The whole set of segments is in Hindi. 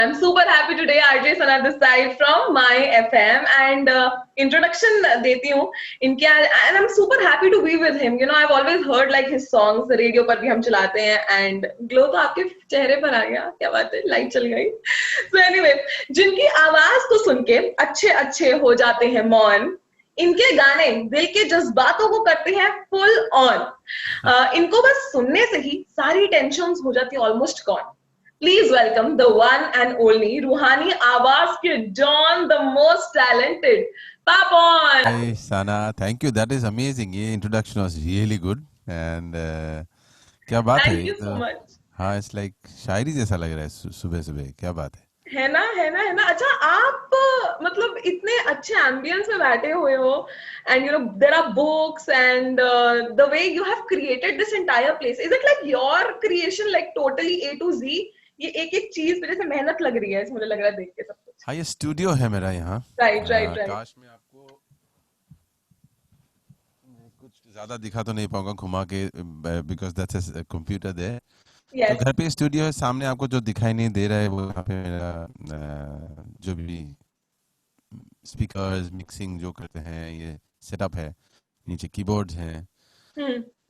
I'm super happy today, RJ Sana this side from My FM and introduction देती हूँ इनके and I'm super happy to be with him. You know, I've always heard like his songs radio पर भी हम चलाते हैं and glow तो आपके चेहरे पर आ गया, क्या बात है, लाइट चल गई. So anyway, जिनकी आवाज को सुन के अच्छे अच्छे हो जाते हैं मौन, इनके गाने दिल के जज्बातों को करते हैं फुल ऑन. इनको बस सुनने से ही सारी टेंशन्स हो जाती है almost gone. Please welcome the one and only रूहानी आवाज के Don, the most talented Papon. Hey Sana, thank you. That is amazing. ये introduction was really good and क्या बात है? Thank you so much. हाँ, it's like शायरी जैसा लग रहा है सुबह सुबह. क्या बात है? है ना. अच्छा, आप मतलब इतने अच्छे एम्बियंस में बैठे हुए हो and you know there are books and the way you have created this entire place. Is it like your creation, like totally A to Z? ये एक एक चीज मेरे से मेहनत लग रही है, मुझे लग रहा है देख के सब कुछ. हाँ, ये स्टूडियो है मेरा यहाँ. राइट. काश मैं आपको कुछ ज्यादा दिखा तो नहीं पाऊंगा घुमा के, because that's a computer there. तो घर पे स्टूडियो है, सामने आपको जो दिखाई नहीं दे रहा है वो यहाँ पे मेरा जो भी स्पीकर्स मिक्सिंग जो करते हैं ये सेटअप है. नीचे कीबोर्ड्स हैं.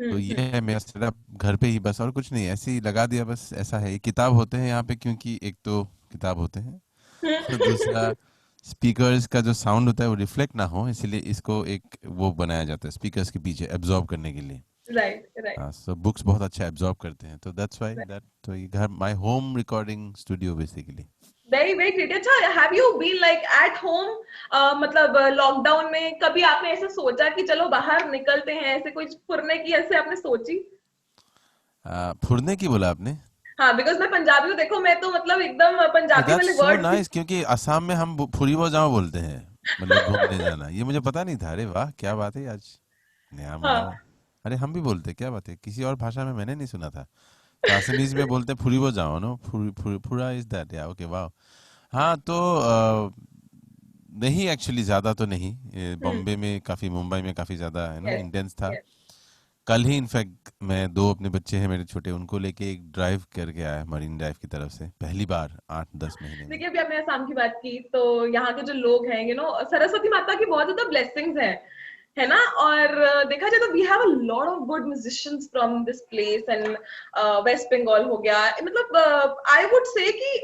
तो ये है मेरा सेटअप घर पे ही, बस और कुछ नहीं, ऐसे ही लगा दिया बस. ऐसा है. किताब होते हैं यहाँ पे, क्योंकि एक तो किताब होते हैं, तो दूसरा स्पीकर्स का जो साउंड होता है वो रिफ्लेक्ट ना हो, इसलिए इसको एक वो बनाया जाता है स्पीकर्स के पीछे एब्जॉर्ब करने के लिए. राइट. सो बुक्स बहुत अच्छा एब्जॉर्ब करते हैं, तो दैट्स व्हाई दैट. तो ये घर my home recording studio basically. Very great. अच्छा, have you been like at home, मतलब लॉकडाउन में कभी आपने ऐसे सोचा कि चलो बाहर निकलते हैं, ऐसे कोई फुरने की ऐसे आपने सोची? फुरने की बोला आपने? हाँ, बिकॉज मैं पंजाबी हूँ, देखो मैं तो मतलब एकदम पंजाबी वाले वर्ड. वर्ड. नाइस, क्योंकि असम में हम फुरीबो जाओ बोलते हैं, मतलब घूमने जाना. ये मुझे पता नहीं था. अरे वाह, क्या बात है आज नया मालूम. अरे हम भी बोलते, क्या बात है, किसी और भाषा में मैंने नहीं सुना था. तो असमीज में बोलते हैं फुरीबो जाओ, नो फुरा इज दैट. या ओके, वाह. हाँ, तो नहीं, एक्चुअली ज्यादा तो नहीं. बॉम्बे में काफी, मुंबई में काफी ज्यादा है ना, इंटेंस था. कल ही इनफैक्ट मैं दो अपने बच्चे हैं मेरे छोटे, उनको लेके एक ड्राइव करके आया मरीन ड्राइव की तरफ से, पहली बार 8-10 महीने में. देखिए, अभी आपने आसाम की बात की, तो यहाँ के जो लोग हैं, यू नो, सरस्वती माता की बहुत ज्यादा ब्लेसिंग्स हैं, है ना. और देखा जाए तो we have a lot of good musicians from this place and West Bengal हो गया, मतलब आई वुड से कि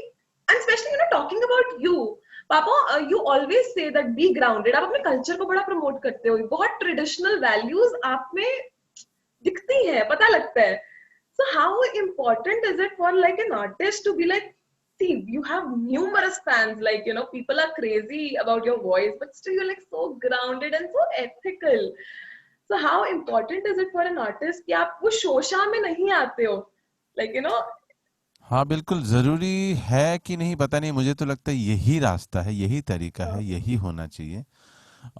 and specially you know talking about you पापा, you always say that be grounded. आप अपने कल्चर को बड़ा प्रमोट करते हो, बहुत ट्रेडिशनल वैल्यूज आप में दिखती है, पता लगता है. So how important is it for like an artist to be like, see, you have numerous fans, like, you know, people are crazy about your voice, but still you're like so grounded and so ethical. So how important is it for an artist कि आप वो शोशा में नहीं आते हो, like, you know? हाँ, बिल्कुल जरूरी है कि नहीं पता नहीं, मुझे तो लगता है यही रास्ता है, यही तरीका है, यही होना चाहिए.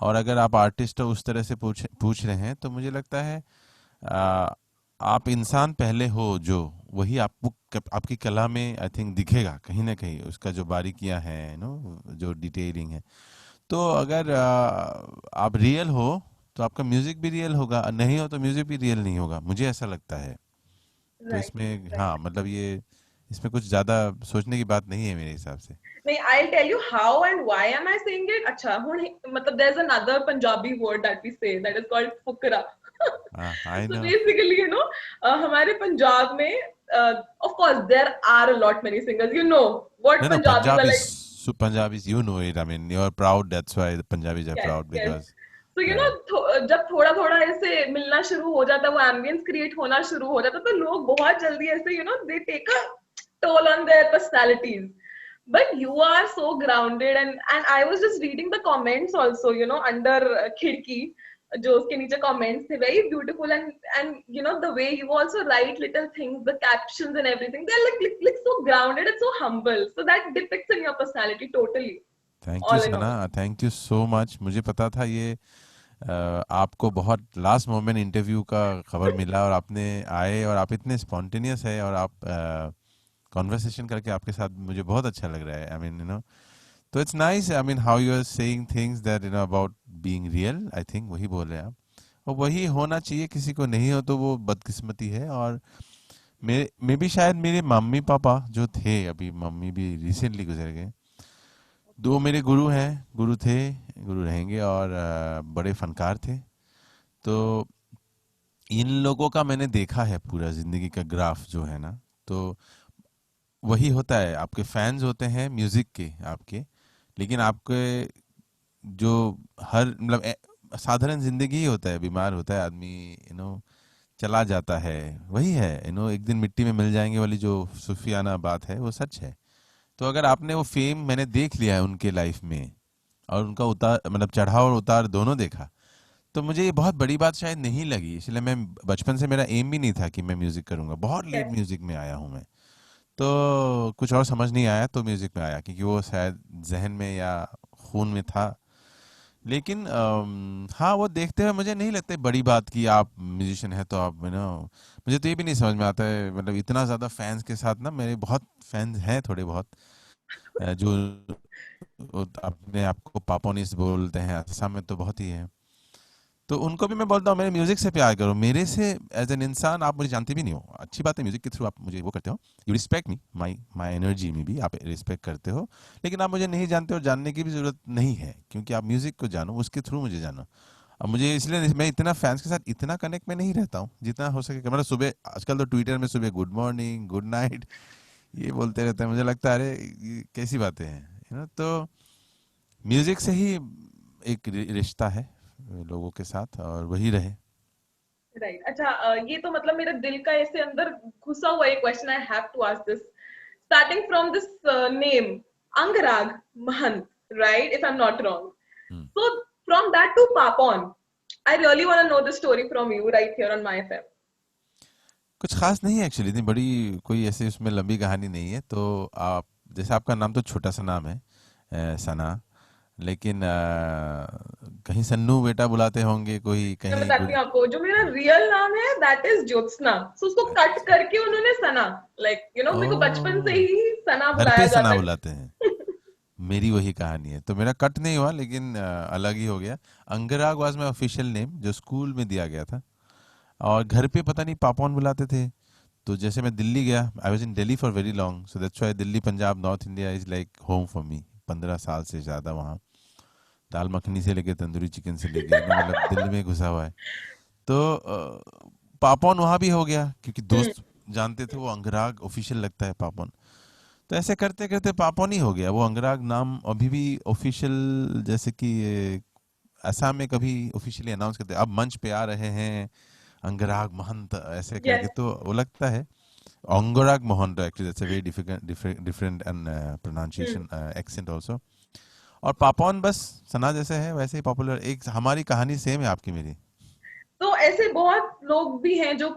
और अगर आप आर्टिस्ट हो उस तरह से पूछ रहे हैं, तो मुझे लगता है आप इंसान पहले हो, जो वही आपको आपकी कला में आई थिंक दिखेगा कहीं ना कहीं, उसका जो बारीकियां हैं, नो, जो डिटेलिंग है. तो अगर आप रियल हो तो आपका म्यूजिक भी रियल होगा, नहीं हो तो म्यूजिक भी रियल नहीं होगा, मुझे ऐसा लगता है. तो इसमें हाँ, मतलब ये इसमें कुछ ज्यादा सोचने की बात नहीं है मेरे हिसाब से. नहीं, I'll tell you how and why am I saying it. अच्छा, मतलब there's another Punjabi word that we say that is called fukra. So basically, you know, हमारे पंजाब में of course there are a lot many singers, you know what Punjabis are like. Punjabis, you know it. I mean, you're proud. That's why the Punjabis are proud because. So you know, जब थोड़ा थोड़ा ऐसे मिलना शुरू हो जाता है, वो एम्बियंस क्रिएट होना शुरू हो जाता है, तो लोग बहुत जल्दी ऐसे, you know, they take a toll on their personalities. But you are so grounded, and I was just reading the comments also, you know, under खिड़की, जो उसके नीचे comments थे, very beautiful, and you know the way you also write little things, the captions and everything, they're like so grounded and so humble, so that depicts in your personality totally. Thank you Sana, thank you so much. मुझे पता था ये आपको बहुत लास्ट मोमेंट इंटरव्यू का खबर मिला, और आपने आए, और आप इतने स्पॉन्टेनियस है, और आप कॉन्वर्सेशन करके आपके साथ मुझे बहुत अच्छा लग रहा है. आई मीन, यू नो, तो it's nice. I mean how you are saying things that you know about being real. I think वही बोल रहे हैं आप, और वही होना चाहिए. किसी को नहीं हो तो वो बदकिस्मती है. और मेरे मे भी शायद मेरे मम्मी पापा जो थे, अभी मम्मी भी रिसेंटली गुजर गए, दो मेरे गुरु हैं, गुरु थे, गुरु रहेंगे, और बड़े फनकार थे। तो इन लोगों का मैंने देखा है पूरा जिंदगी का ग्राफ जो है ना। तो वही होता है, आपके फैंस होते हैं म्यूजिक के आपके, लेकिन आपके जो हर मतलब साधारण जिंदगी ही होता है, बीमार होता है आदमी, चला जाता है। वही है, एक दिन मिट्टी में मिल जाएंगे वाली जो सूफियाना बात है, वो सच है। तो अगर आपने वो फेम मैंने देख लिया है उनके लाइफ में, और उनका उतार मतलब चढ़ाव और उतार दोनों देखा, तो मुझे ये बहुत बड़ी बात शायद नहीं लगी। इसलिए मैं बचपन से मेरा एम भी नहीं था कि मैं म्यूजिक करूंगा, बहुत लेट Yes. म्यूजिक में आया हूँ मैं। तो कुछ और समझ नहीं आया तो म्यूजिक में आया, क्योंकि वो शायद जहन में या खून में था। लेकिन हाँ, वो देखते हुए मुझे नहीं लगता बड़ी बात कि आप म्यूजिशियन है तो आप मुझे तो ये भी नहीं समझ में आता है, मतलब इतना ज़्यादा फैंस के साथ ना, मेरे बहुत फैंस हैं थोड़े बहुत, जो अपने आप को पापोनिस बोलते हैं, असम में तो बहुत ही है। तो उनको भी मैं बोलता हूँ मेरे म्यूजिक से प्यार करो, मेरे से एज एन इंसान आप मुझे जानते भी नहीं हो, अच्छी बात है म्यूजिक के थ्रू आप मुझे वो करते हो, you respect me, my my energy में भी आप रिस्पेक्ट करते हो। लेकिन आप मुझे नहीं जानते और जानने की भी जरूरत नहीं है, क्योंकि आप म्यूजिक को जानो, उसके थ्रू मुझे जानो। अब मुझे इसलिए मैं इतना फैंस के साथ इतना कनेक्ट में नहीं रहता हूँ जितना हो सके, मतलब सुबह आजकल तो ट्विटर में सुबह गुड मॉर्निंग गुड नाइट ये बोलते रहते हैं, मुझे लगता है अरे ये कैसी बातें हैं, तो म्यूजिक से ही एक रिश्ता है लोगों के साथ, और वही रहे। राइट, अच्छा, ये तो मतलब मेरे दिल का ऐसे अंदर घुसा हुआ एक question, I have to ask this, starting from this name, Angaraag Mahanta, right, if I am not wrong, hmm. so from that to Papon, I really want to know the story from you right here on my FM. कुछ खास नहीं है एक्चुअली, इतनी बड़ी कोई ऐसे उसमें लंबी कहानी नहीं है। तो आप जैसे आपका नाम तो छोटा सा नाम है, सना, लेकिन कहीं सन्नू बेटा बुलाते होंगे, कोई मैं कहीं बताती हूँ आपको, जो मेरा रियल नाम है दैट इज ज्योत्सना, सो उसको कट अच्छा। करके उन्होंने सना, लाइक मेरे को बचपन से ओ, ही सना घर पे बुलाया सना जाता बुलाते हैं। है। मेरी वही कहानी है, तो मेरा कट नहीं हुआ, लेकिन अलग ही हो गया। अंगराग वाज माई ऑफिशियल नेम जो स्कूल में दिया गया था, और घर पे पता नहीं पापौन बुलाते थे। तो जैसे मैं दिल्ली गया, I was in Delhi for very long, so that's why Delhi Punjab north India is like home for me. 15 साल से ज़्यादा वहाँ, दाल मखनी से लेके तंदूरी चिकन से लेके मतलब दिल्ली में घुसा हुआ है। तो पापौन वहाँ भी हो गया, क्योंकि हम्म, दोस्त जानते थे वो अंगराग ऑफिशियल लगता है पापौन। तो ऐसे करते करते पापौन ही हो गया वो अंगराग नाम, अभी भी ऑफिशियल, जैसे कि असम में कभी ऑफिशियली अनाउंस करते अब मंच पे आ रहे हैं अंगराग महंत ऐसे करके, यस, तो वो लगता है Angaraag Mahanta, actually that's a very different and pronunciation accent also. और पापौन बस सना जैसे है वैसे ही पॉपुलर, एक हमारी कहानी सेम है आपकी मेरी। तो ऐसे बहुत लोग भी हैं जो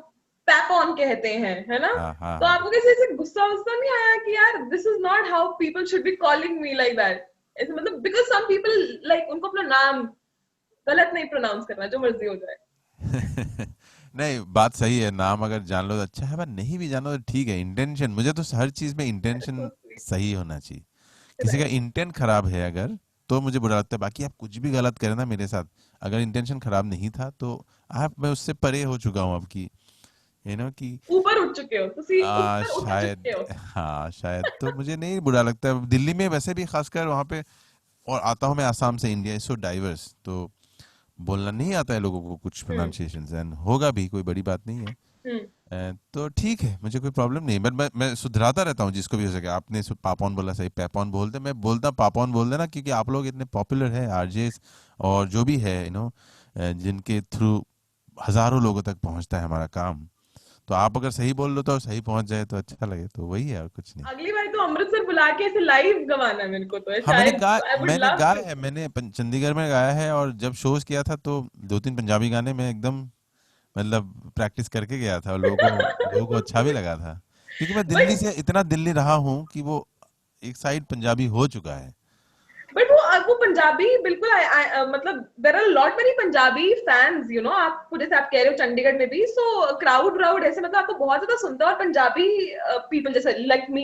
पैप ऑन कहते हैं, है ना? हाँ हाँ तो हाँ। आपको कैसे ऐसे गुस्सा वुस्सा नहीं आया कि यार this is not how people should be calling me like that? ऐसे मतलब बिकॉज सम पीपल लाइक उनको अपना नाम गलत नहीं प्रोनाउंस करना, जो मर्जी हो जाए। नहीं, बात सही है, नाम अगर जान लो तो अच्छा है, पर नहीं भी जानो तो ठीक है। इंटेंशन, मुझे तो हर चीज में सो इंटेंशन स्वीट। सही होना चाहिए। किसी का राइट। इंटेंट खराब है अगर, तो मुझे बुरा लगता है। बाकी आप कुछ भी गलत करें ना मेरे साथ, अगर इंटेंशन खराब नहीं था तो आप, मैं उससे परे हो चुका हूँ अब की, कि ऊपर उठ चुके हो, तुसी ऊपर उठ चुके शायद, हो। हाँ शायद, तो मुझे नहीं बुरा लगता है दिल्ली में वैसे भी, खासकर वहाँ पे। और आता हूँ मैं आसाम से, इंडिया इज सो डाइवर्स, तो बोलना नहीं आता है लोगों को कुछ हम्म, प्रोनाउंसिएशन, एंड होगा भी, कोई बड़ी बात नहीं है। हम्म, तो ठीक है, मुझे कोई प्रॉब्लम नहीं, बट मैं सुधराता रहता हूँ जिसको भी हो सके। आपने पापौन बोला, सही, पैपौन बोलते, मैं बोलता पापौन बोल देना, क्योंकि आप लोग इतने पॉपुलर है आरजेस, और जो भी है जिनके थ्रू हजारों लोगों तक पहुंचता है हमारा काम। तो आप अगर सही बोल लो तो सही पहुंच जाए तो अच्छा लगे, तो वही है और कुछ नहीं। अगली बार तो अमृतसर बुला के ऐसे लाइव गवाना है मेरे को, तो हाँ, शायद आई वुड मैंने लव टू। गाया है, मैंने चंडीगढ़ में गाया है, और जब शोज किया था तो 2-3 पंजाबी गाने में एकदम, मतलब प्रैक्टिस करके गया था, और लोगों को अच्छा भी लगा था, क्योंकि मैं दिल्ली बट से इतना दिल्ली रहा हूँ कि वो एक साइड पंजाबी हो चुका है। वो पंजाबी बिल्कुल मतलब there are lot many Punjabi fans, आप जैसे आप कह रहे हो चंडीगढ़ में भी, सो क्राउड व्राउड ऐसे मतलब आपको बहुत ज्यादा सुनता है, और पंजाबी पीपल जैसे like me,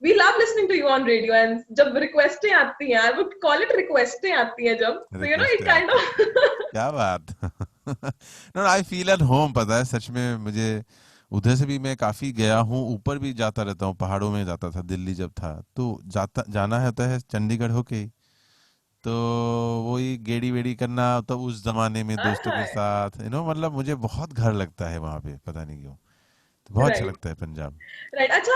we love listening to you on radio, and जब रिक्वेस्टें आती हैं यार, वो कॉल इट रिक्वेस्टें आती हैं जब, तो रिक्वेस्ट इट काइंड आती है, ऑफ। क्या बात। No, I feel at home, पता है सच में मुझे उधर से भी मैं काफी गया हूँ, ऊपर भी जाता रहता हूँ, पहाड़ों में जाता था दिल्ली जब था तो। जाना होता है चंडीगढ़ होके ही। तो वही गेड़ी वेड़ी करना, तो उस जमाने में दोस्तों के साथ मतलब मुझे बहुत घर लगता है वहां पे, पता नहीं क्यों। तो बहुत अच्छा राइट, लगता है पंजाब। राइट। अच्छा,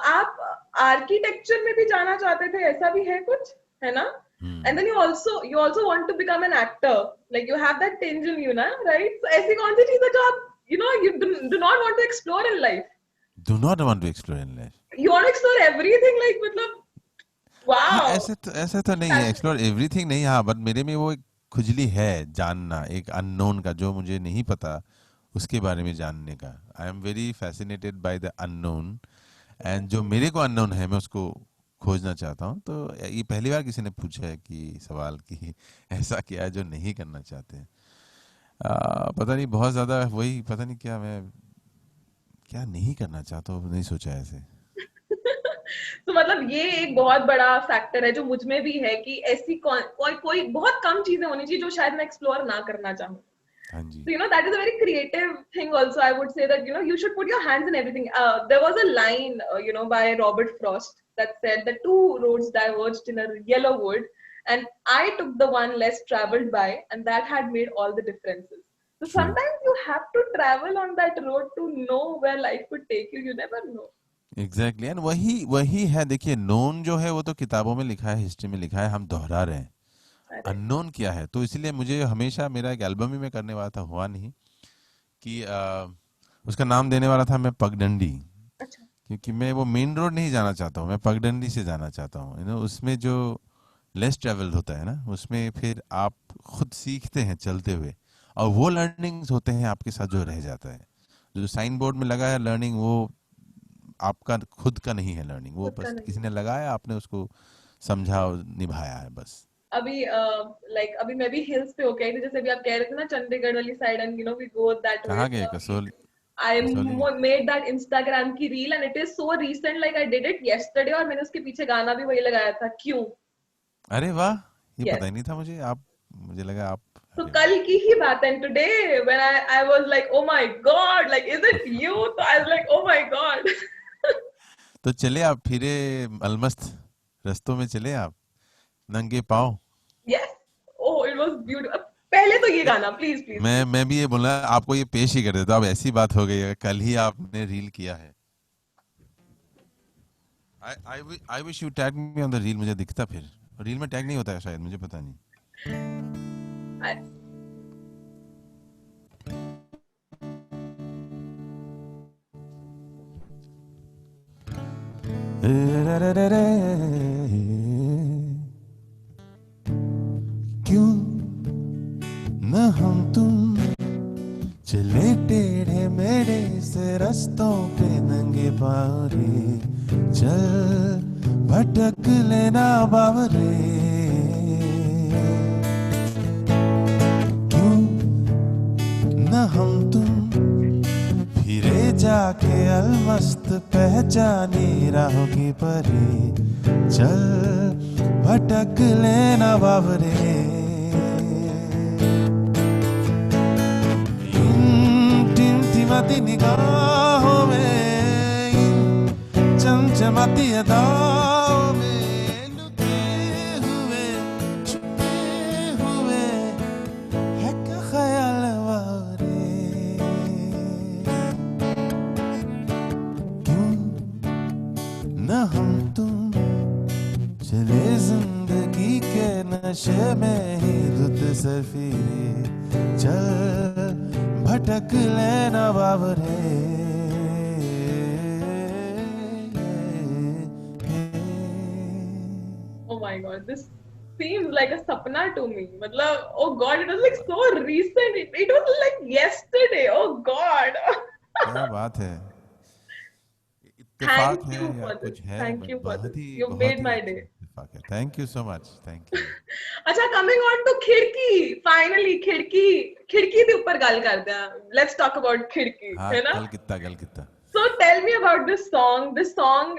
आप आर्किटेक्चर में भी जाना चाहते थे, ऐसा भी है कुछ, है ना? And hmm. Then you also want to become an actor, like you have that tinge in you ना, राइट? So, ऐसी कौन सी चीज है जो आप you do not want to explore in life? Do not want to explore in life. You want to explore everything, like मतलब हाँ, वाओ। ऐसे तो नहीं है, एक्सप्लोर एवरीथिंग नहीं, हाँ, बट मेरे में वो एक खुजली है जानना, एक अननोन का, जो मुझे नहीं पता उसके बारे में जानने का। I am very fascinated by the unknown. And जो मेरे को अननोन है मैं उसको खोजना चाहता हूँ। तो ये पहली बार किसी ने पूछा है कि सवाल कि ऐसा क्या है जो नहीं करना चाहते हैं। पता नहीं, बहुत ज्यादा वही, पता नहीं क्या मैं क्या नहीं करना चाहता हूँ, नहीं सोचा ऐसे। तो मतलब ये एक बहुत बड़ा फैक्टर है जो मुझ में भी है, कि ऐसी कोई बहुत कम चीजें होनी चाहिए जो शायद मैं एक्सप्लोर ना करना चाहूँ. हाँ जी। So, that is a very creative thing also. I would say that, you should put your hands in everything. There was a line, by Robert Frost that said the two roads diverged in a yellow wood, and I took the one less traveled by, and that had made all the differences. So true. sometimes you have to travel on that road to know where life could take you. You never know. Exactly, and वही वही है। देखिए, नोन जो है वो तो किताबों में लिखा है, हिस्ट्री में लिखा है, हम दोहरा रहे हैं। Correct. अननोन क्या है, तो इसलिए मुझे हमेशा, मेरा एक एल्बम ही मैं करने वाला था, हुआ नहीं, कि उसका नाम देने वाला था मैं पगडंडी। अच्छा. क्योंकि मैं वो मेन रोड नहीं जाना चाहता हूँ, मैं पगडंडी से जाना चाहता हूँ। उसमें जो लेस ट्रेवल्ड होता है ना, उसमें फिर आप खुद सीखते हैं चलते हुए, और वो लर्निंग्स होते हैं आपके साथ जो रह जाता है। जो साइन बोर्ड में लगा है लर्निंग, वो आपका खुद का नहीं है लर्निंग, वो खुद का बस नहीं. किसी ने लगाया, आपने उसको समझा और निभाया है बस। अभी अभी मैं भी हिल्स पे होके आई थी, जैसे अभी आप कह रहे थे ना, चंडीगढ़ वाली side, and we go that way. कहाँ गए, कसोल? I कसौली गए? made that Instagram की reel, and it is so recent, like I did it yesterday, और मैंने उसके पीछे गाना भी वही लगाया था, क्यों. अरे वाह, ये पता Yes. ही नहीं था मुझे। आप, मुझे लगा आप, तो अरे कल वाह। की ही बात है, and today when I was like, oh my god, like is it you? So I was like, oh my god. तो चले आप, फिरे अलमस्त रस्तों में चले आप, नंगे पाँव। Yes. Oh, it was beautiful. पहले तो ये गाना, प्लीज प्लीज प्लीज. मैं भी ये बोला आपको, ये पेश ही कर देता। अब ऐसी बात हो गई है, कल ही आपने रील किया है। I wish you tag me on the reel, मुझे दिखता फिर। रील में टैग नहीं होता है शायद, मुझे पता नहीं। क्यों न हम तुम चले टेढ़े मेढ़े से रस्तों पे नंगे पाँव रे, चल भटक लेना बावरे। क्यों न हम तुम फिरे जाके अलमस्त पहचानी राहों की परी, चल भटक लेना बावरे। इन टिमटिमाती निगाहों में, इन चमचमाती अदाओं में, लुके हुए छुपे हुए है क्या ख्याल वारे। क्यों न हम तुम चले जिंदगी के नशे में ही धुत से फिरे, चल भटक लेना बावरे। Oh my god, this seems like a sapna to me. मतलब, oh god, it was like so recent. It was like yesterday. Oh god. क्या बात है, इत्तेफाक Thank है you या for this. कुछ है, Thank but you for this. You बहुत made ही my अच्छा day. इत्तेफाक है। Thank you so much, thank you. अच्छा, coming on to खिड़की. Finally, खिड़की ਦੇ ਉੱਪਰ ਗੱਲ ਕਰਦੇ ਹਾਂ. Let's talk about खिड़की, हाँ, है ना? गल कितना, गल कितना। So tell me about this song. This song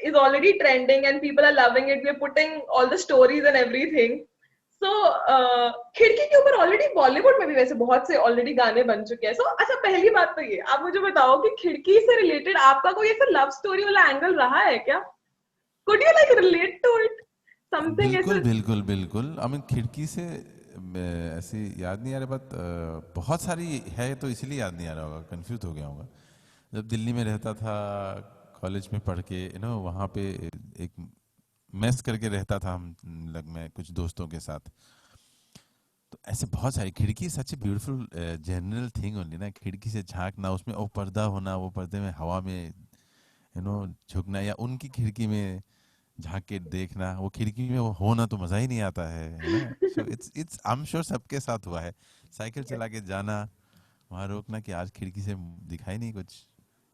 is already trending and people are loving it. We're putting all the stories and everything. सो खिड़की के ऊपर ऑलरेडी बॉलीवुड में भी वैसे बहुत से ऑलरेडी गाने बन चुके हैं. सो अच्छा, पहली बात तो ये आप मुझे बताओ कि खिड़की से रिलेटेड आपका कोई ऐसा लव स्टोरी वाला एंगल रहा है क्या? Could you like relate to it, something बिल्कुल ऐसा? बिल्कुल बिल्कुल, आई मीन खिड़की से ऐसे याद नहीं आ रहा, बात बहुत सारी है तो इसलिए याद नहीं आ रहा होगा, कंफ्यूज हो गया होगा. जब दिल्ली में रहता था, कॉलेज में पढ़ के वहाँ पे एक मेस करके रहता था हम लग में कुछ दोस्तों के साथ. तो ऐसे बहुत सारी खिड़की, such a beautiful general thing only ना, खिड़की से झांकना, उसमें वो पर्दा होना, वो पर्दे में हवा में झुकना, या उनकी खिड़की में झांक के देखना, वो खिड़की में वो होना तो मजा ही नहीं आता है ना. So it's it's I am sure सबके साथ हुआ है. साइकिल चला के जाना, वहां रोकना कि आज खिड़की से दिखाई नहीं कुछ,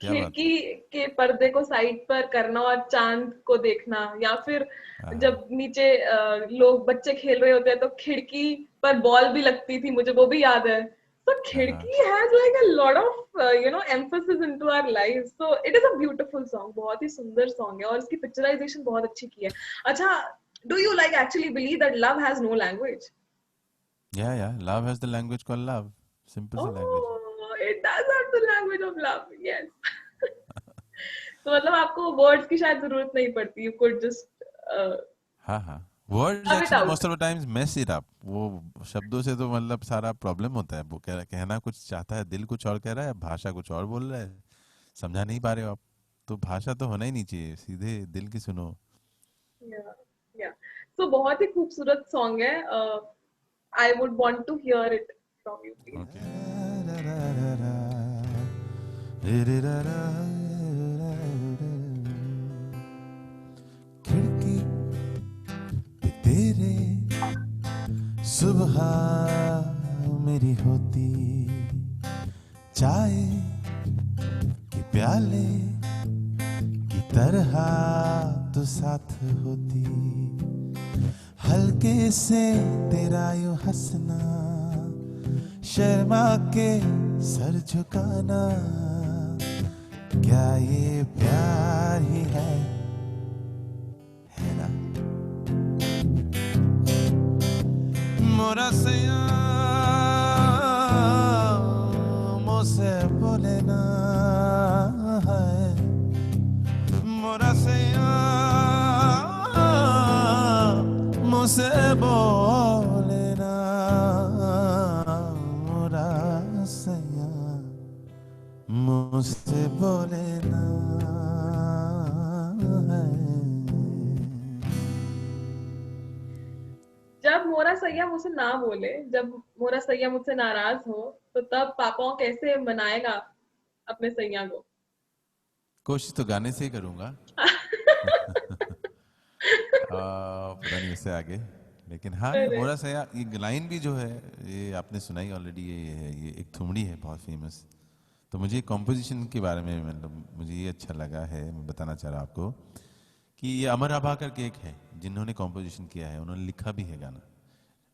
क्या बात. खिड़की के पर्दे को साइड पर करना और चांद को देखना, या फिर हाँ जब नीचे लोग बच्चे खेल रहे होते हैं तो खिड़की पर बॉल भी लगती थी, मुझे वो भी याद है. तो हाँ हाँ. खिड़की has like a lot of emphasis into our life. So it is a beautiful song, बहुत ही सुंदर सॉन्ग है और इसकी पिक्चराइजेशन बहुत अच्छी की है. अच्छा, do you like actually believe that love has no language? या love has the language called love, simple सी language. Oh, it does have the language of love. Yes. तो मतलब आपको वर्ड्स की शायद जरूरत नहीं पड़ती. You could just हाँ हाँ, words love it actually out. Most of the times mess it up. वो शब्दों से तो मतलब सारा प्रॉब्लम होता है. वो कहना कुछ चाहता है, दिल कुछ और कह रहा है, भाषा कुछ और बोल रहा है, समझा नहीं पा रहे हो आप. तो भाषा तो होना ही नहीं चाहिए, सीधे दिल की सुनो. Yeah, yeah. So बहुत ही खूबसूरत सॉन्ग है. I would want to hear it from you, please. Okay. खिड़की पे तेरे सुबह मेरी होती, चाय के प्याले की तरह तो साथ होती, हल्के से तेरा यूं हंसना, शर्मा के सर झुकाना, क्या ये प्यार ही है ना. मोरा सैया मुझसे बोले ना है, मोरा सैया मुझसे बोले ना, मोरा सैया मुझसे बोले ना है. जब मोरा सैया मुझसे ना बोले, जब मोरा सैया मुझसे नाराज हो, तो तब पापा कैसे मनाएगा अपने सैया को? कोशिश तो गाने से ही करूंगा. पता नहीं उससे आगे, लेकिन हाँ, ये अरे, मोरा सया, ये लाइन भी जो है, ये आपने सुनाई ऑलरेडी. ये एक थुमड़ी है बहुत फेमस. तो मुझे कॉम्पोजिशन के बारे में, मतलब मुझे ये अच्छा लगा है, मैं बताना चाह रहा हूँ आपको कि ये अमर आभा करके एक है जिन्होंने कॉम्पोजिशन किया है, उन्होंने लिखा भी है गाना.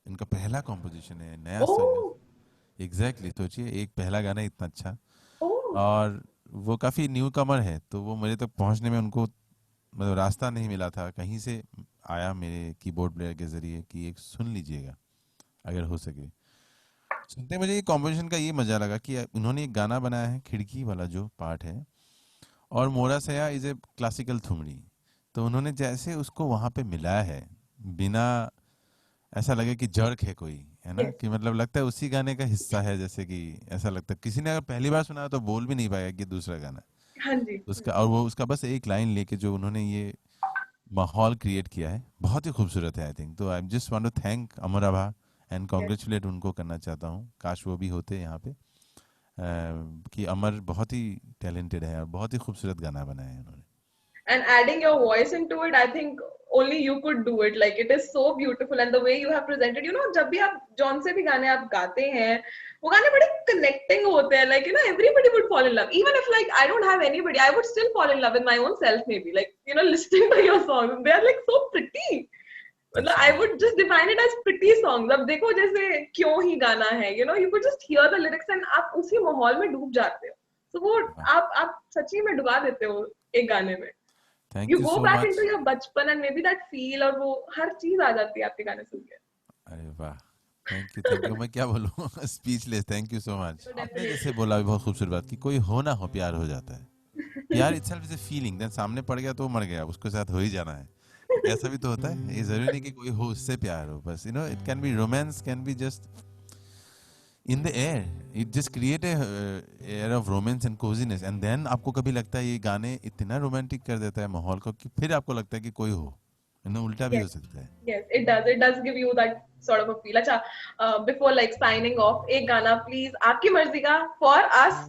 इनका पहला कॉम्पोजिशन है, नया ओ, सॉन्ग है. एग्जैक्टली, सोचिए एक पहला गाना इतना अच्छा. ओ, और वो काफी न्यू कमर है, तो वो मुझे तक पहुंचने में उनको मतलब रास्ता नहीं मिला था. कहीं से आया मेरे कीबोर्ड प्लेयर के जरिए कि एक सुन लीजिएगा अगर हो सके. सुनते मुझे ये कॉम्पोजिशन का ये मजा लगा कि उन्होंने एक गाना बनाया है, खिड़की वाला जो पार्ट है, और मोरा सया इज ए क्लासिकल थुमरी. तो उन्होंने जैसे उसको वहां पे मिलाया है, बिना ऐसा लगे कि जर्क है कोई, है ना, यस, कि मतलब लगता है उसी गाने का हिस्सा है. जैसे कि ऐसा लगता है किसी ने अगर पहली बार सुना तो बोल भी नहीं पाएगा कि दूसरा गाना हाँ जी. उसका. और वो उसका बस एक लाइन लेके जो उन्होंने ये माहौल क्रिएट किया है, बहुत ही खूबसूरत है आई थिंक. तो I just want to thank Amar Abha and yes. Congratulate उनको करना चाहता हूँ. काश वो भी होते यहाँ पे. कि अमर बहुत ही टैलेंटेड है और बहुत ही खूबसूरत गाना बनाया है उन्होंने. And adding your voice into it, I think only you could do it. Like it is so beautiful, and the way you have presented, जब भी आप जॉन से भी गाने आप गाते हैं, वो गाने बड़े connecting होते हैं. Like everybody would fall in love. Even if like I don't have anybody, I would still fall in love with my own self maybe. Like listening to your songs, they are like so pretty. मतलब I would just define it as pretty songs. अब देखो जैसे क्यों ही गाना है, you could just hear the lyrics and आप उसी माहौल में डूब जाते हो. So वो आप सच्ची में डुबा देते हो एक गाने में. Thank You you go so back much. into your बचपन and maybe that feel और वो हर चीज आ जाती है आपके गाने सुन के. अरे वाह, थैंक यू, मैं क्या बोलूँ, speechless, thank you so much. तो आपने डेफिनेटली। जैसे बोला, बहुत खूबसूरत बात, कि कोई हो ना हो प्यार हो जाता है। प्यार itself is a feeling, then सामने पड़ गया तो वो मर गया, उसके साथ हो ही जाना है। एक ऐसा भी तो होता है, ये जरूरी नहीं कि कोई हो उससे प्यार हो, बस it can be romance, can be just in the air, it just create a air of romance and coziness, and then आपको कभी लगता है ये गाने इतना रोमांटिक कर देता है माहौल को कि फिर आपको लगता है कि कोई हो, उल्टा भी Yes, हो सकता है। yes, it does. It does give you that sort of a feel. अच्छा, before like signing off, एक गाना please आपकी मर्जी का, for us,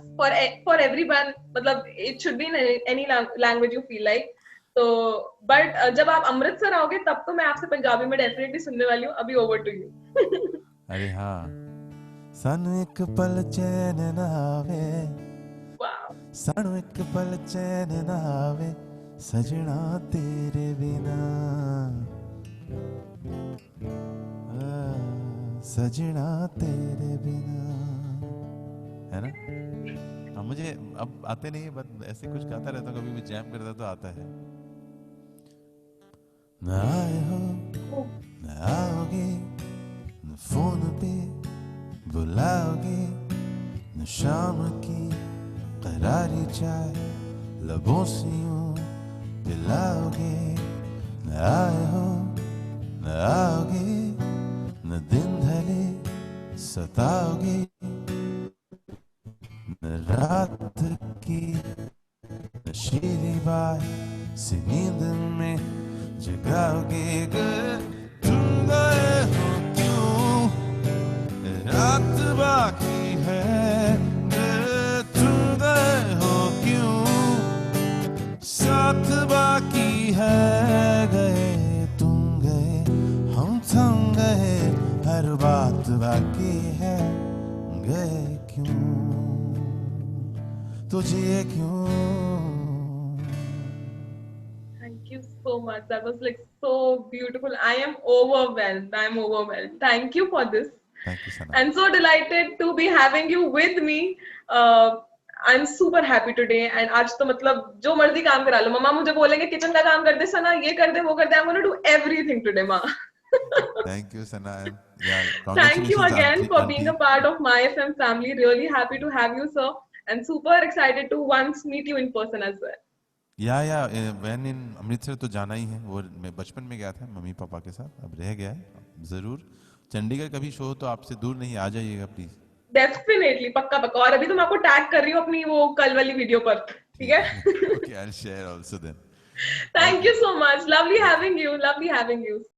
for everyone, मतलब it should be in any language you feel like. तो but जब आप अमृतसर आओगे तब तो मैं आपसे पंजाबी में डेफिनेटली सुनने वाली हूँ. अभी over to you. अरे हाँ, सानू एक पल चैन ना आवे, Wow. सानू एक पल चैन ना आवे, सजना तेरे बिना, सजना तेरे बिना, है ना? अब मुझे अब आते नहीं है, बट ऐसे कुछ गाता रहता हूँ, कभी भी जैम करता तो आता है। न आए हो, न आओगे, न फोन पे बुलाओगे, न शाम की करारी चाय लबों से यूं पिलाओगे, न आए हो, न आओगे, न दिन ढले सताओगे, न रात की नशीली बात से नींद में जगाओगे, अगर तुम गए हो क्यों, रात बाकी है, अगर तुम गए हो क्यों, साथ बाकी है, गए तुम गए, हम थम गए, हर बात बाकी है, गए क्यों, तुझे क्यों। Thank you so much. That was like so beautiful. I am overwhelmed. I am overwhelmed. Thank you for this. Thank you Sana. And so delighted to be having you with me. I'm super happy today. And आज तो मतलब जो मर्जी काम करा लो, मम्मा मुझे बोलेंगे किचन का काम कर दे सना, ये कर दे वो कर दे, I'm going to do everything today, माँ. थैंक यू सना, एंड या Thank you congratulations again aunty for being aunty. a part of my FM family. Really happy to have you, sir. And super excited to once meet you in person as well. या वैन इन अमृतसर तो जाना ही है, वो मैं बचपन में गया था मम्मी पापा के साथ, अब रह गया है, जरूर चंडीगढ़ कभी शो हो तो आपसे दूर नहीं, आ जाइएगा प्लीज। डेफिनेटली, पक्का पक्का. और अभी तो मैं आपको टैग कर रही हूँ अपनी वो कल वाली वीडियो पर, ठीक ठीक है, है? Okay, I will share also then. Thank okay, you so much. Lovely having you. Lovely having you.